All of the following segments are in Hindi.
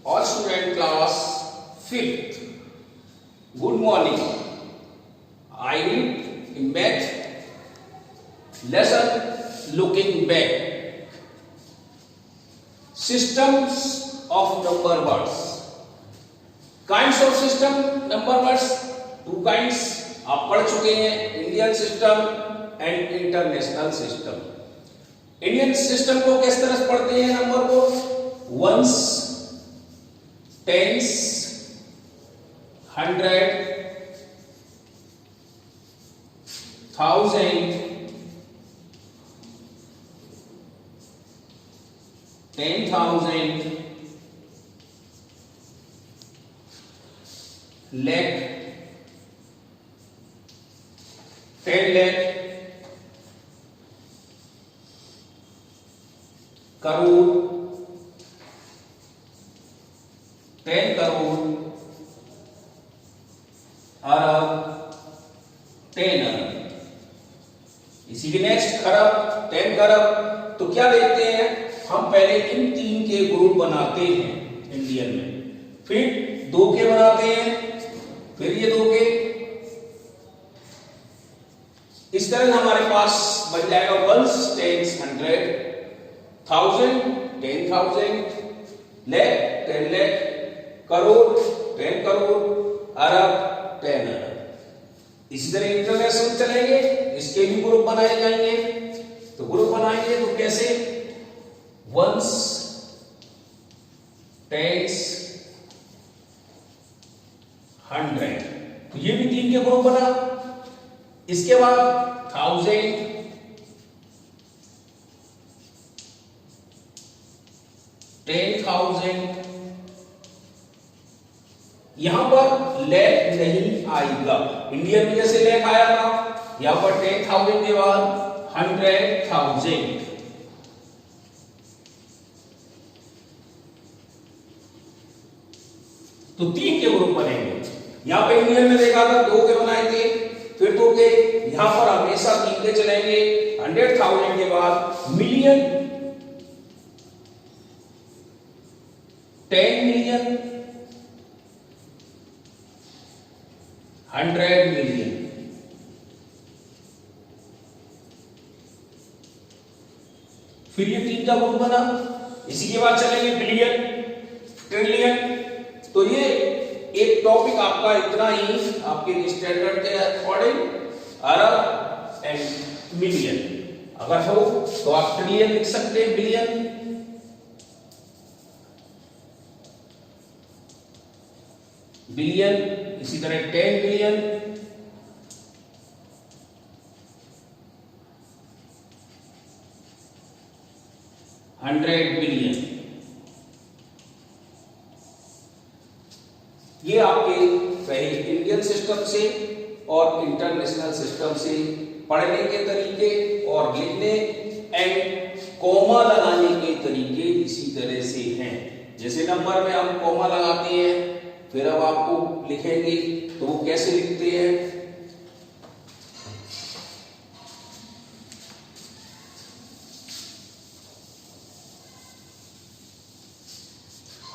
All student class 5th. Good morning. I read in math lesson looking back. Systems of number words. Kinds of system number words. Two kinds आप पढ़ चुके हैं, Indian system and international system. Indian system को किस तरह से पढ़ते हैं नंबर को? Ones, tens, 100, 1000, 10,000, lakh, 10 lakh, crore, 10 crore, अरब, 10 अरब. इसी के नेक्स्ट खरब, 10 खरब. तो क्या देखते हैं हम? पहले इन तीन के ग्रुप बनाते हैं इंडियन में, फिर दो के बनाते हैं, फिर ये दो के. इस तरह हमारे पास बन जाएगा ones, tens, 100, 1000, 10,000, lakh, 10 lakh, crore, 10 crore, अरब, 10 अरब. इसी तरह इंटरनेशनल चलेंगे, इसके भी ग्रुप बनाए जाएंगे. तो ग्रुप बनाएंगे तो कैसे? Ones, tens, 100. तो ये भी तीन के ग्रुप बना. इसके बाद 1000, 10,000. यहां पर लैख नहीं आएगा. इंडियन में जैसे लैख आया था, यहां पर 10,000 के बाद 100,000. तो तीन के ग्रुप बनेंगे. यहां पे इंडियन में देखा था दो के बनाए थे, फिर दो के. यहां पर हमेशा तीन के चलेंगे. 100,000 के बाद मिलियन, 10 मिलियन, 100 मिलियन. फिर ये तीन का ग्रुप बना. इसी के बाद चलेंगे बिलियन, ट्रिलियन. तो ये एक टॉपिक आपका इतना ही, आपके स्टैंडर्ड के अकॉर्डिंग अरब एंड मिलियन. अगर हो तो आप ट्रिलियन लिख सकते हैं, बिलियन, बिलियन. इसी तरह 10 बिलियन, 100 बिलियन. ये आपके पहले इंडियन सिस्टम से और इंटरनेशनल सिस्टम से पढ़ने के तरीके और लिखने एंड कोमा लगाने के तरीके इसी तरह से हैं. जैसे नंबर में हम कोमा लगाते हैं, फिर अब आपको लिखेंगे तो वो कैसे लिखते हैं.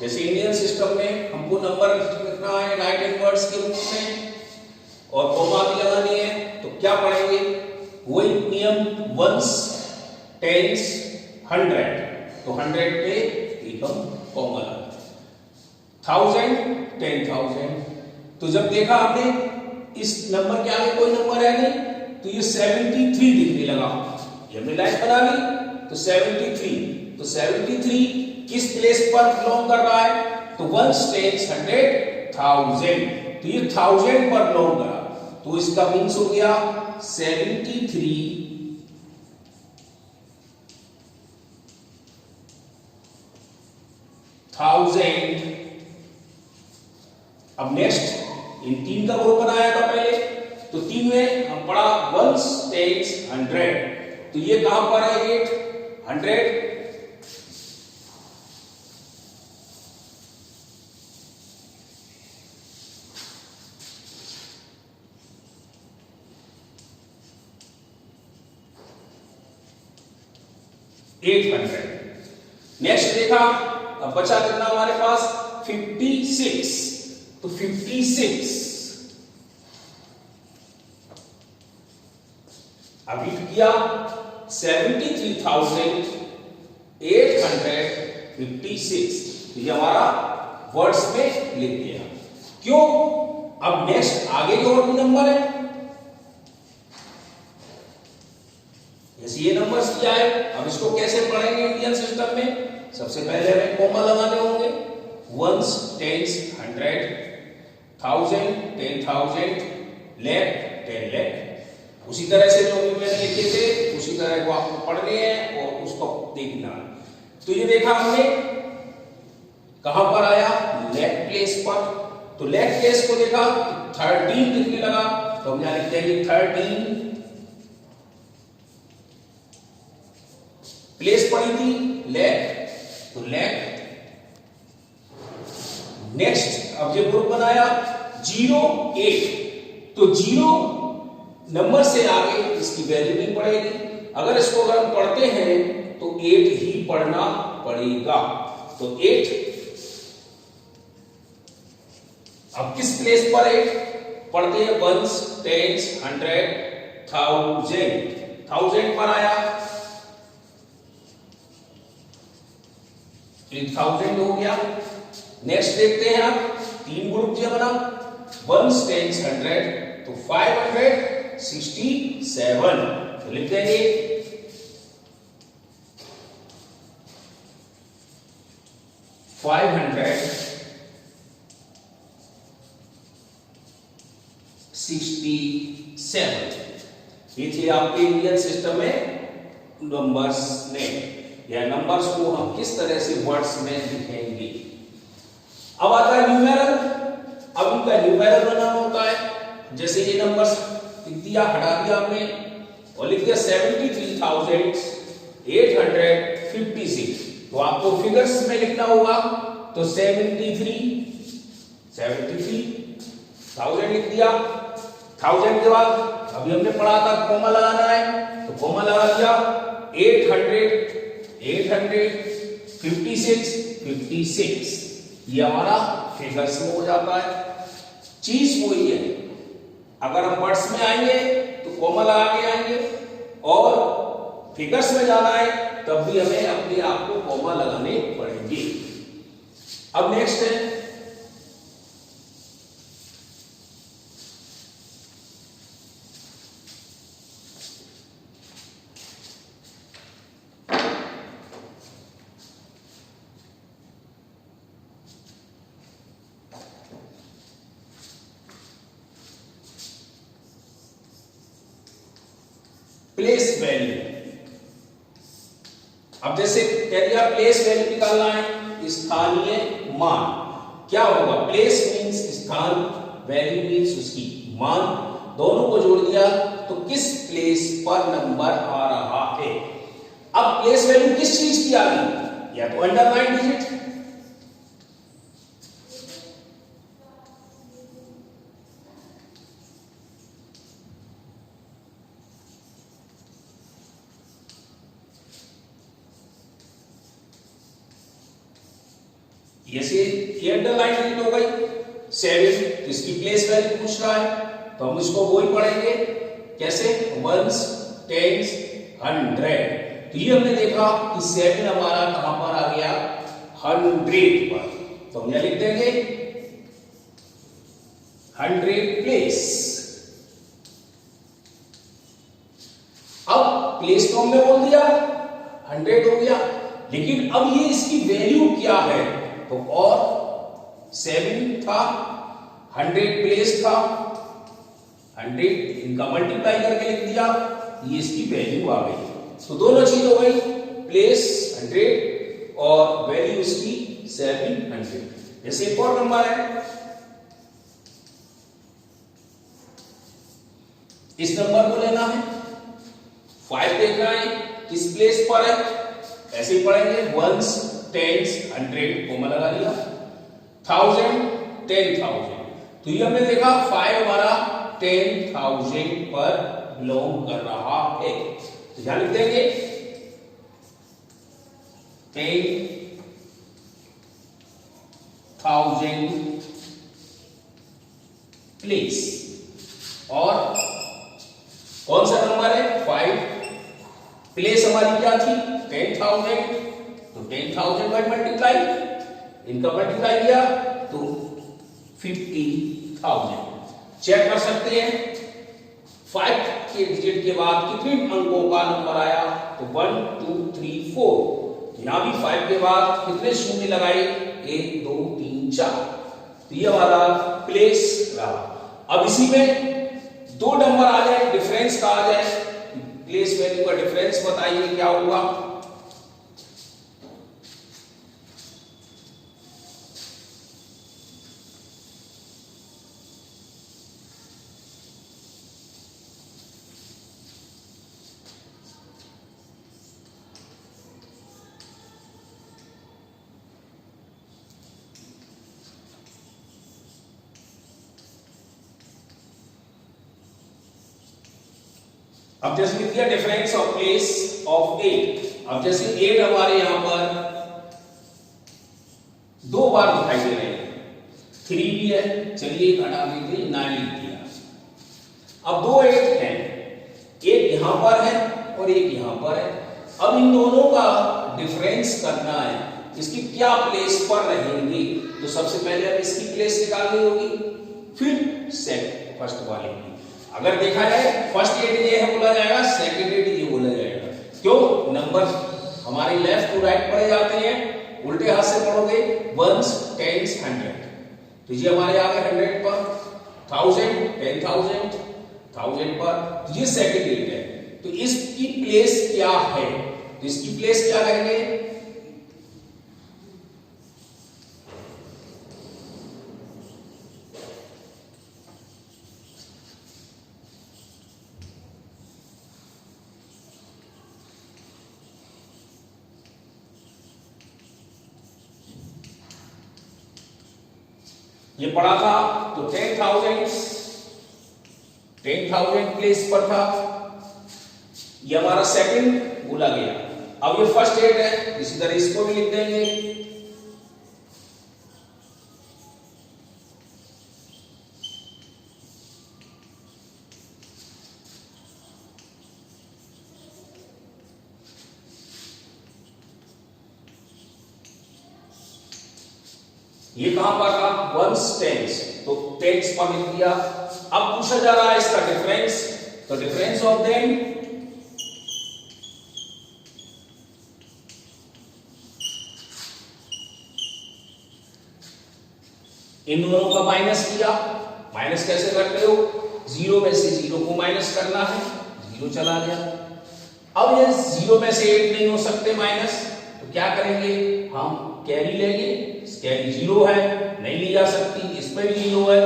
जैसे इंडियन सिस्टम में हमको नंबर लिखना है राइट वर्ड्स के रूप में और कोमा भी लगानी है, तो क्या पढ़ेंगे? वही नियम, वंस, टेंस, 100. तो 100 पे एक हम कोमा लगाते हैं. 1000, 10,000. तो जब देखा आपने इस नंबर के आगे कोई नंबर है नहीं, तो ये 73 दिखने लगा. ये हमने लाइन बना ली. तो 73, तो 73 किस प्लेस पर बिलोंग कर रहा है? तो वंस, टेंस, 100, 1000. तो ये 1000 पर बिलोंग करा. तो इसका मीन्स हो गया 73,000. अब नेक्स्ट इन तीन का ग्रुप बनाया था पहले. तो तीन में हम पढ़ा वंस, टेंस, 100. तो ये कहां पर है? 8, 100. नेक्स्ट देखा, अब बचा कितना हमारे पास? 56, तो 56 अभी किया 73,856, तो ये हमारा वर्ड्स में लिख दिया। क्यों? अब नेक्स्ट आगे के और भी नंबर है, जैसे ये नंबर्स क्या है, अब इसको कैसे पढ़ेंगे इंडियन सिस्टम में? सबसे पहले हमें कॉमा लगाने होंगे, वंस, टेंस, 100, 1000, 10,000, लाख, 10 लाख। उसी तरह से जो भी मैंने लिखे थे उसी तरह को आपको पढ़ने हैं और उसको देखना है। तो ये देखा हमने कहां पर आया, लाख प्लेस पर। तो लाख प्लेस को देखा 13 लिखने लगा, तो हम यहां लिखते हैं 13 प्लेस पड़ी थी लाख, तो लाख। नेक्स्ट अब ये ग्रुप बनाया 08, तो 0 नंबर से आगे इसकी वैल्यू नहीं पड़ेगी। अगर इसको अगर हम पढ़ते हैं तो 8 ही पढ़ना पड़ेगा, तो 8। अब किस प्लेस पर 8 पढ़ते हैं? वंस, टेंस, 100, 1000 पर आया, 1000 हो गया। नेक्स्ट देखते हैं आप, 3 ग्रुप जो बना, वंस, टेंस, 100, तो 567, तो लिख देंगे 567। ये थे आपके इंडियन सिस्टम में नंबर्स ने, या नंबर्स को हम किस तरह से वर्ड्स में लिखेंगे। अब आता है न्यूमेरल। अब इनका न्यूमेरल बनाना होता है, जैसे ये नंबर्स लिख दिया, हटा दिया हमने और लिख दिया 73,856, तो आपको फिगर्स में लिखना होगा, तो 73,000 लिख दिया। 1000 के बाद अभी हमने पढ़ा था कॉमा लगाना है, तो कॉमा लगा दिया 856, ये हमारा फिगर्स में हो जाता है। चीज वही है, अगर हम वर्ड्स में आएंगे तो कॉमा लगा के आएंगे, और फिगर्स में जाना है तब भी हमें अपने आप को कॉमा लगाने पड़ेंगे। अब नेक्स्ट है प्लेस वैल्यू। अब जैसे कह दिया प्लेस वैल्यू निकालना है, स्थानीय मान। क्या होगा? प्लेस मींस स्थान, वैल्यू मींस उसकी मान, दोनों को जोड़ दिया तो किस प्लेस पर नंबर आ रहा है। अब प्लेस वैल्यू किस चीज की आ गई? या तो अंडर 9 डिजिट, जैसे ये अंडरलाइन डिजिट हो गई 7, तो इसकी प्लेस वैल्यू पूछ रहा है, तो हम इसको वही पढ़ेंगे कैसे, वंस, टेंस, 100। तो ये हमने देखा कि 7 हमारा कहां पर आ गया? 100 पर, तो हम यहां लिख देंगे 100 प्लेस। अब प्लेस तो हमने बोल दिया 100 हो गया, लेकिन अब ये इसकी वैल्यू क्या है? तो और 7 था, 100 प्लेस था, 100 इनका मल्टीप्लाई करके लिख दिया, ये इसकी वैल्यू आ गई। तो दोनों चीज हो गई, प्लेस 100 और वैल्यू इसकी 700। जैसे एक और नंबर है, इस नंबर को लेना है, 5 देखना है किस प्लेस पर है, ऐसे ही पढ़ेंगे, वंस, टेंस, 100 कॉमा लगा लिया, 1000, 10,000। तो ये हमने देखा 5 हमारा 10,000 पर बिलोंग कर रहा है, तो ध्यान लिख देंगे 10,000 1000 प्लेस। और कौन सा नंबर है 5, प्लेस हमारी क्या थी 10,000, तो 10,000 बाय मल्टीप्लाई, इनका मल्टीप्लाई किया तो 50,000। चेक कर सकते हैं 5 के डिजिट के बाद कितने अंकों का नंबर आया, तो 1 2 3 4। यहां भी 5 के बाद कितने शून्य लगाए, 1 2 3 4, तो ये हमारा प्लेस रहा। अब इसी में दो नंबर आ जाए, डिफरेंस का आ जाए, प्लेस वैल्यू का डिफरेंस बताइए क्या होगा। अब जैसे लिख दिया डिफरेंस ऑफ प्लेस ऑफ 8। अब जैसे 8 हमारे यहां पर दो बार दिखाई दे रहे हैं, 3 भी है, चलिए एक हटा देते 9 लिख दिया। अब दो 8 हैं, एक यहां पर है और एक यहां पर है। अब इन दोनों का डिफरेंस करना है, इसकी क्या प्लेस पर रहेंगे, तो सबसे पहले अब इसकी प्लेस निकालनी होगी, फिर फर्स्ट वाले की। अगर देखा जाए फर्स्ट 8 ये है बोला जाएगा, सेकंड 8 ये बोला जाएगा। क्यों, नंबर हमारे लेफ्ट टू राइट पढ़े जाते हैं, उल्टे हाथ से पढ़ोगे 1s 10s 100, तो ये हमारे आ गए 100 पर, 1000 10,000 1000 पर, तो ये सेकंड 8 है। तो इसकी प्लेस क्या है, तो इसकी प्लेस क्या रहेंगे, ये पढ़ा था तो 10,000 प्लेस पर था, ये हमारा सेकंड बोला गया। अब ये फर्स्ट 8 है, इसी तरह इसको भी लिख देंगे। ये कहां पर था 1s 10s, तो 10s पर लिख दिया। अब पूछा जा रहा है इसका डिफरेंस, तो डिफरेंस ऑफ देम इन दोनों का माइनस किया। माइनस कैसे करते हो, 0 में से 0 को माइनस करना है, 0 चला गया। अब ये 0 में से 8 नहीं हो सकते माइनस, तो क्या करेंगे, हम कैरी लेंगे। कैरी 0 है, नहीं ली जा सकती, इसमें भी 0 है,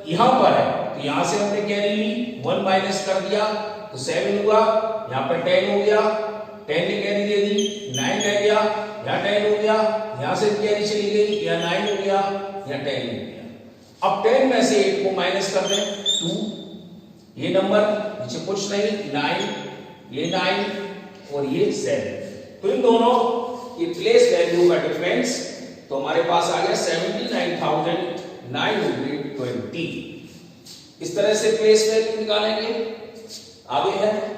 यहां पर है, तो यहां से हमने कैरी ली, 1 माइनस कर दिया तो 7 हुआ, यहां पर 10 हो गया, 10 ने कैरी दे दी, 9 रह गया, यहां 10 हो गया, यहां से कैरी चली गई, यहां 9 हो गया, यहां 10 हो गया। अब 10 में से 8 को माइनस कर दें 2, ये नंबर नीचे कुछ नहीं, 9, ये 9 और ये 7, तो इन दोनों की प्लेस वैल्यू का डिफरेंस तो हमारे पास आ गया 79,920। इस तरह से प्लेस वैल्यू निकालेंगे। आगे है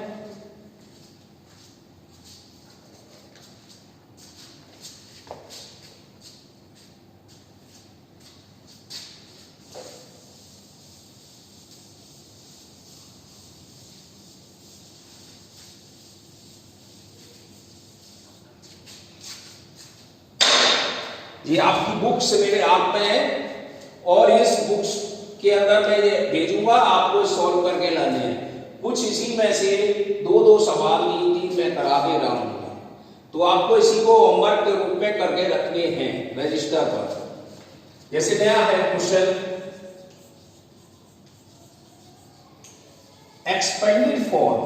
ये आपकी बुक्स मेरे हाथ में है और इस बुक्स के अंदर मैं ये भेजूंगा, आपको सॉल्व करके लाने हैं। कुछ इसी में से 2-2 सवाल 3 मैं करा दे रहा हूं, तो आपको इसी को होमवर्क के रूप में करके रखने हैं रजिस्टर पर। जैसे नया है question, expanded form.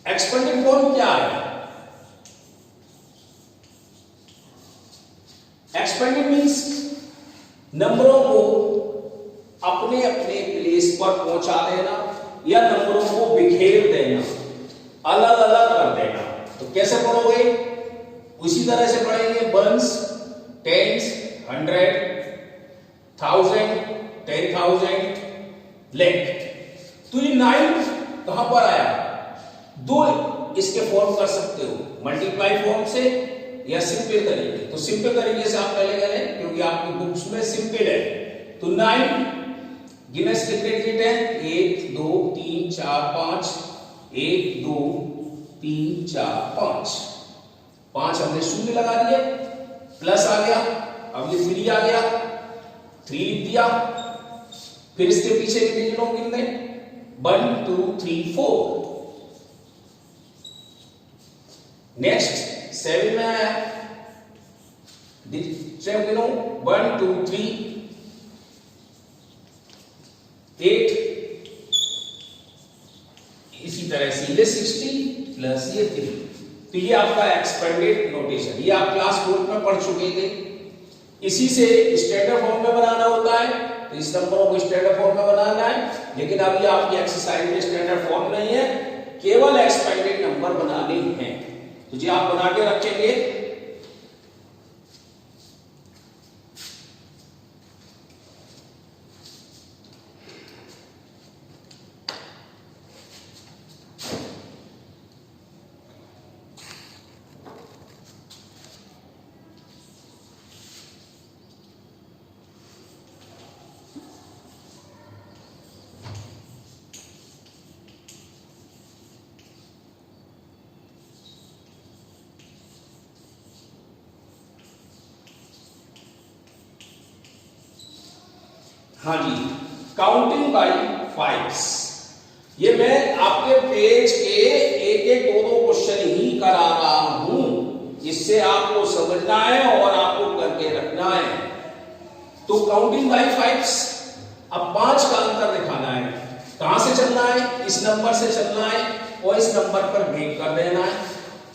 Expanded form क्या है, एक्सपेंडेड मींस नंबरों को अपने अपने प्लेस पर पहुंचा देना या नंबरों को बिखेर देना, अलग अलग कर देना। तो कैसे पढ़ोगे, उसी तरह से पढ़ेंगे 1s 10s 100, 1000, 10,000, लाख। तो ये 9 कहां पर आया? दो इसके फॉर्म कर सकते हो, मल्टीप्लाई फॉर्म से या सिंपल तरीके। तो सिंपल तरीके से आप पहले करें क्योंकि आपकी बुक्स में सिंपल है। तो 9 गिनेस कितने डिजिट है? 1 2 3 4 5, 1 2 3 4 5, 5 हमने शून्य लगा दिए, प्लस आ गया, अब ये 3 आ गया, 3 लिख दिया, फिर इसके पीछे के डिजिटों कितने? 1 2 3 4। नेक्स्ट 7 में आया, डिजिट गिनो 1 2 3 8, इसी तरह से ये 60 प्लस ये 3। तो ये आपका एक्सपेंडेड नोटेशन, ये आप क्लास 4 में पढ़ चुके थे। इसी से स्टैंडर्ड फॉर्म में बनाना होता है, तो इस नंबरों को स्टैंडर्ड फॉर्म में बनाना है, लेकिन अभी आपकी एक्सरसाइज में स्टैंडर्ड फॉर्म नहीं है, केवल एक्सपेंडेड नंबर बनाने हैं। तो जी आप बना के रखेंगे। हाँ जी, काउंटिंग बाय फाइव्स, ये मैं आपके पेज के एक एक दो दो क्वेश्चन ही करा रहा हूं, इससे आपको समझना है और आपको करके रखना है। तो काउंटिंग बाय फाइव्स, अब 5 का अंतर दिखाना है। कहां से चलना है? इस नंबर से चलना है और इस नंबर पर ब्रेक कर देना है।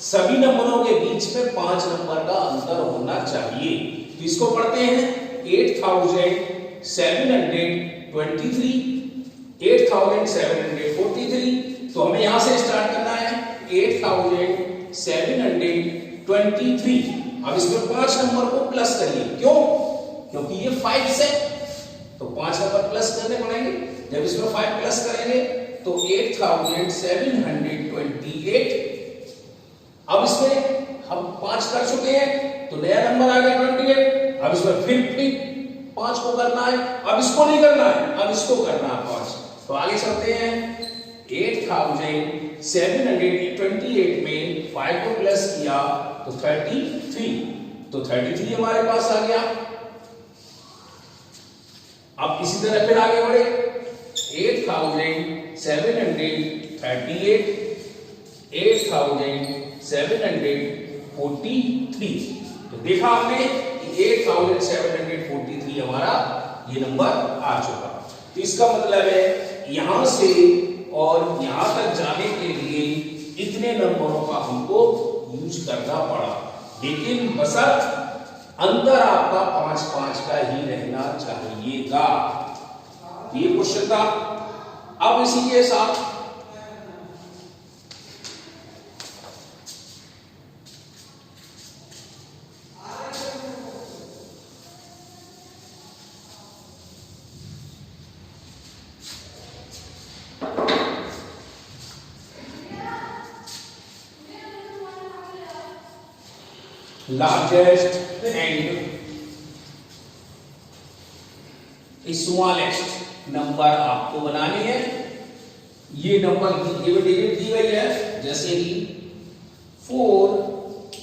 सभी नंबरों के बीच में 5 नंबर का अंतर होना चाहिए। तो इसको पढ़ते हैं 8723, 8743। तो हमें यहां से स्टार्ट करना है 8723। अब इसमें 5 नंबर को प्लस करिए, क्यों? क्योंकि ये 5 से, तो 5 नंबर प्लस करने पड़ेंगे। जब इसमें 5 प्लस करेंगे तो 8728। अब इसमें हम 5 कर चुके हैं, तो नया नंबर आ गया 28। अब इसमें फिर 5 को करना है, अब इसको नहीं करना है, अब इसको करना है 5। तो आगे चलते हैं 8728 में 5 को प्लस किया तो 33। तो 33 हमारे पास आ गया। अब इसी तरह फिर आगे बढ़े 8738, 8743। तो देखा आपने कि 8743 हमारा ये नंबर आ चुका। तो इसका मतलब है यहां से और यहां तक जाने के लिए इतने नंबरों का हमको यूज करना पड़ा, लेकिन बशर्त अंतर आपका 5-5 का ही रहना चाहिएगा। ये क्वेश्चन था। अब इसी के साथ लार्जेस्ट एंड स्मॉलेस्ट नंबर आपको बनानी है। ये नंबर ये डिजिट दी गई है, जैसे कि 4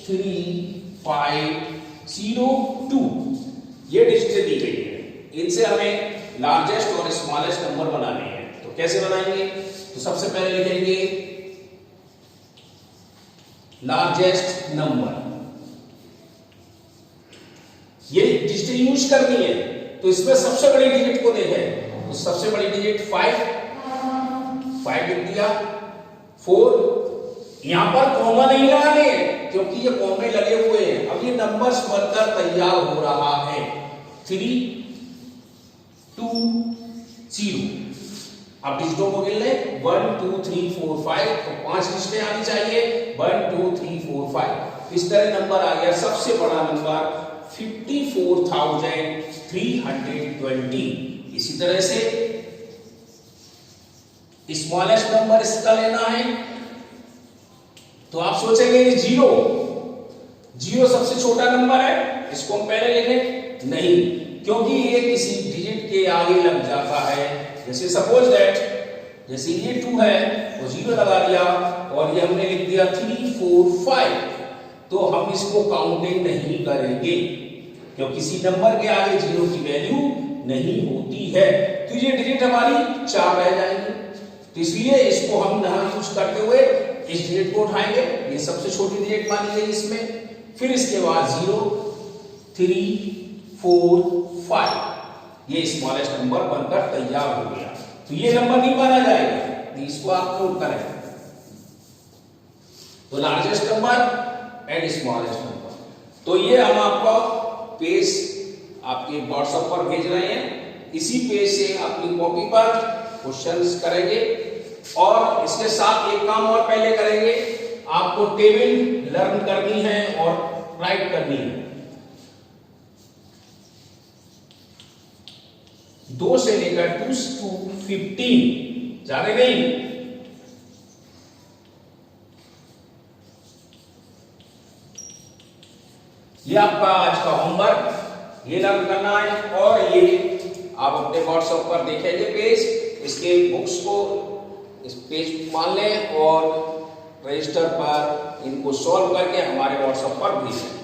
3 5 0 2, ये डिजिट दी गई है। इनसे हमें लार्जेस्ट और स्मॉलेस्ट नंबर बनाने हैं। तो कैसे बनाएंगे? तो सबसे पहले लिखेंगे लार्जेस्ट नंबर, ये डिजिट यूज करनी है। तो इसमें सबसे बड़ी डिजिट को देखें, तो सबसे बड़ी डिजिट 5 लिख दिया। 4, यहां पर कॉमा नहीं लगाने क्योंकि ये कॉमे लगे हुए हैं। अब ये नंबर्स बनकर तैयार हो रहा है। 3 2 0। अब डिजिटों को गिन ले 1 2 3 4 5, तो 5 डिजिटें आनी चाहिए 1 2 3 4 5। इस तरह नंबर आ गया। सबसे बड़ा नंबर 54,320। इसी तरह से स्मॉलेस्ट नंबर इसका लेना है, तो आप सोचेंगे जीरो, जीरो सबसे छोटा नंबर है, इसको हम पहले लिखें, नहीं, क्योंकि ये किसी डिजिट के आगे लग जाता है। जैसे सपोज दैट, जैसे ये 2 है तो 0 लगा दिया, और ये हमने लिख दिया 3 4 5, तो हम इसको काउंटिंग नहीं करेंगे, क्योंकि किसी नंबर के आगे 0 की वैल्यू नहीं होती है, तो ये डिजिट हमारी 4 रह जाएंगी। तो इसलिए इसको हम यहां यूज करते हुए इस डिजिट को उठाएंगे, ये सबसे छोटी डिजिट मानी गई इसमें, फिर इसके बाद 0 3 4 5, ये स्मॉलेस्ट नंबर बनकर तैयार हो गया। तो ये नंबर नहीं माना जाएगा, इसको आप नोट करें। तो largest number and smallest number, तो ये हम आपको पेज आपके व्हाट्सएप पर भेज रहे हैं, इसी पेज से अपनी कॉपी पर क्वेश्चंस करेंगे, और इसके साथ एक काम और पहले करेंगे, आपको टेबल लर्न करनी है और राइट करनी है। 2 से लेकर 2 to 15 जाने नहीं, ये आपका आज का होमवर्क, ये लर्न करना है, और ये आप अपने व्हाट्सएप पर देखेंगे पेज, इसके बुक्स को इस पेज मान लें और रजिस्टर पर इनको सॉल्व करके हमारे व्हाट्सएप पर भेजें।